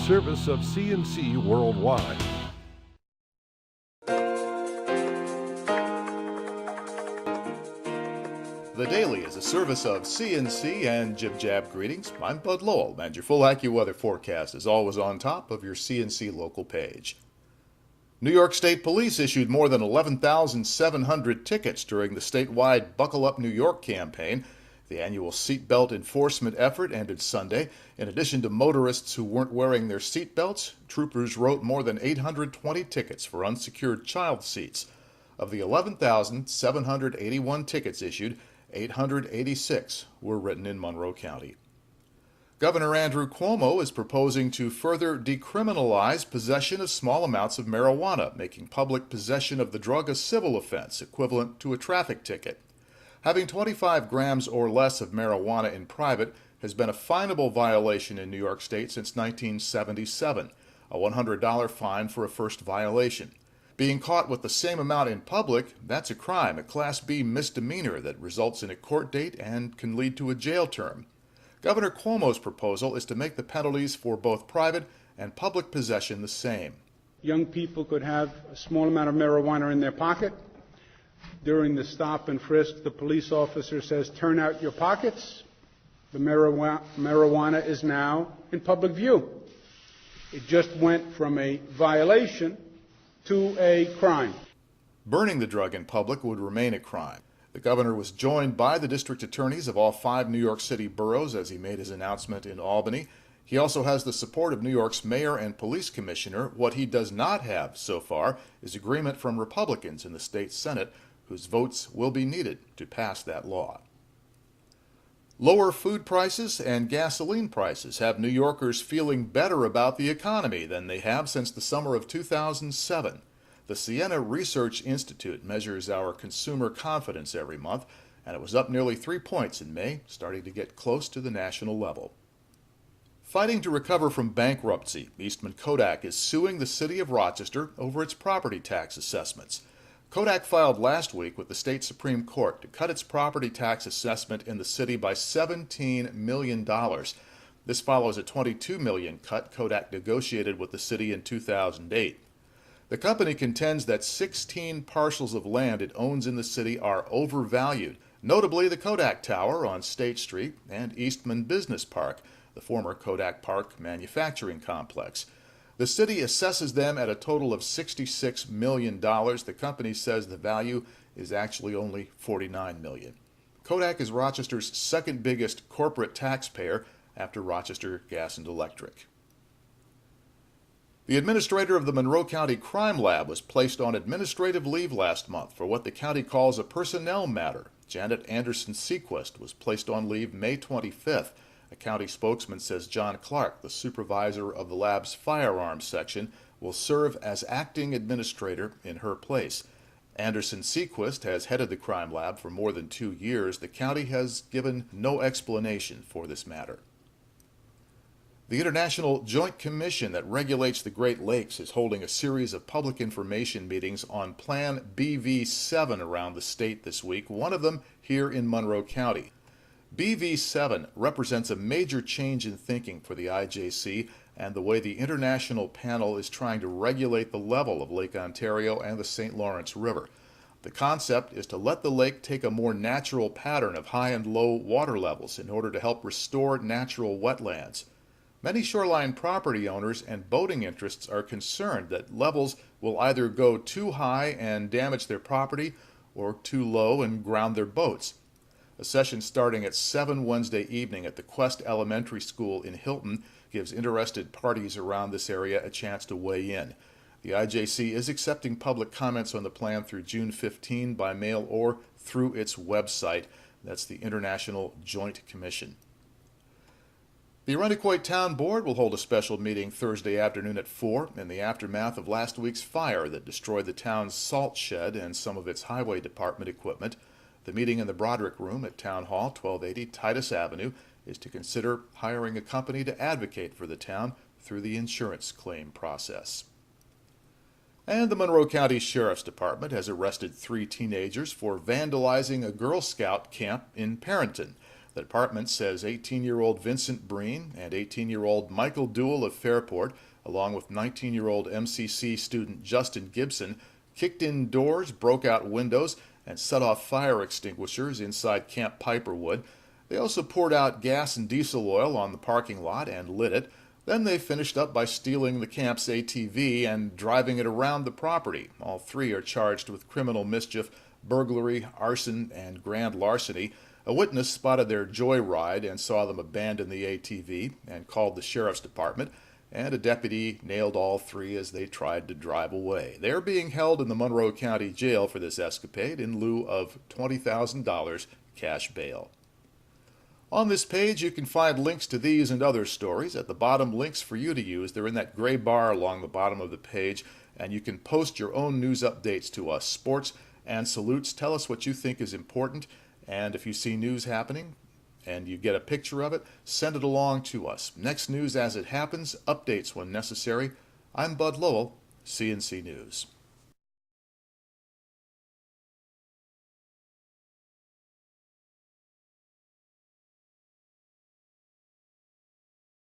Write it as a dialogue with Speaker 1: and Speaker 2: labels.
Speaker 1: service of CNC Worldwide.
Speaker 2: The Daily is a service of CNC and Jib Jab Greetings. I'm Bud Lowell, and your full AccuWeather forecast is always on top of your CNC local page. New York State Police issued more than 11,700 tickets during the statewide Buckle Up New York campaign. The annual seatbelt enforcement effort ended Sunday. In addition to motorists who weren't wearing their seatbelts, troopers wrote more than 820 tickets for unsecured child seats. Of the 11,781 tickets issued, 886 were written in Monroe County. Governor Andrew Cuomo is proposing to further decriminalize possession of small amounts of marijuana, making public possession of the drug a civil offense equivalent to a traffic ticket. Having 25 grams or less of marijuana in private has been a finable violation in New York State since 1977, a $100 fine for a first violation. Being caught with the same amount in public, that's a crime, a Class B misdemeanor that results in a court date and can lead to a jail term. Governor Cuomo's proposal is to make the penalties for both private and public possession the same.
Speaker 3: Young people could have a small amount of marijuana in their pocket. During the stop and frisk, the police officer says, "Turn out your pockets." The marijuana is now in public view. It just went from a violation to a crime.
Speaker 2: Burning the drug in public would remain a crime. The governor was joined by the district attorneys of all 5 New York City boroughs as he made his announcement in Albany. He also has the support of New York's mayor and police commissioner. What he does not have so far is agreement from Republicans in the state Senate, whose votes will be needed to pass that law. Lower food prices and gasoline prices have New Yorkers feeling better about the economy than they have since the summer of 2007. The Siena Research Institute measures our consumer confidence every month, and it was up nearly 3 points in May, starting to get close to the national level. Fighting to recover from bankruptcy, Eastman Kodak is suing the city of Rochester over its property tax assessments. Kodak filed last week with the state Supreme Court to cut its property tax assessment in the city by $17 million. This follows a $22 million cut Kodak negotiated with the city in 2008. The company contends that 16 parcels of land it owns in the city are overvalued, notably the Kodak Tower on State Street and Eastman Business Park, the former Kodak Park manufacturing complex. The city assesses them at a total of $66 million. The company says the value is actually only $49 million. Kodak is Rochester's second biggest corporate taxpayer after Rochester Gas and Electric. The administrator of the Monroe County Crime Lab was placed on administrative leave last month for what the county calls a personnel matter. Janet Anderson-Sequist was placed on leave May 25th. A county spokesman says John Clark, the supervisor of the lab's firearms section, will serve as acting administrator in her place. Anderson-Sequist has headed the crime lab for more than 2 years. The county has given no explanation for this matter. The International Joint Commission that regulates the Great Lakes is holding a series of public information meetings on Plan BV7 around the state this week, one of them here in Monroe County. BV7 represents a major change in thinking for the IJC and the way the international panel is trying to regulate the level of Lake Ontario and the St. Lawrence River. The concept is to let the lake take a more natural pattern of high and low water levels in order to help restore natural wetlands. Many shoreline property owners and boating interests are concerned that levels will either go too high and damage their property or too low and ground their boats. A session starting at 7 Wednesday evening at the Quest Elementary School in Hilton gives interested parties around this area a chance to weigh in. The IJC is accepting public comments on the plan through June 15 by mail or through its website. That's the International Joint Commission. The Irondequoit Town Board will hold a special meeting Thursday afternoon at 4 in the aftermath of last week's fire that destroyed the town's salt shed and some of its highway department equipment. The meeting in the Broderick Room at Town Hall, 1280 Titus Avenue, is to consider hiring a company to advocate for the town through the insurance claim process. And the Monroe County Sheriff's Department has arrested 3 teenagers for vandalizing a Girl Scout camp in Parenton. The department says 18-year-old Vincent Breen and 18-year-old Michael Duell of Fairport, along with 19-year-old MCC student Justin Gibson, kicked in doors, broke out windows, and set off fire extinguishers inside Camp Piperwood. They also poured out gas and diesel oil on the parking lot and lit it. Then they finished up by stealing the camp's ATV and driving it around the property. All three are charged with criminal mischief, burglary, arson, and grand larceny. A witness spotted their joyride and saw them abandon the ATV and called the sheriff's department, and a deputy nailed all three as they tried to drive away. They're being held in the Monroe County Jail for this escapade in lieu of $20,000 cash bail. On this page, you can find links to these and other stories. At the bottom, links for you to use. They're in that gray bar along the bottom of the page, and you can post your own news updates to us. Sports and salutes. Tell us what you think is important, and if you see news happening and you get a picture of it, send it along to us. Next news as it happens, updates when necessary. I'm Bud Lowell, CNC News.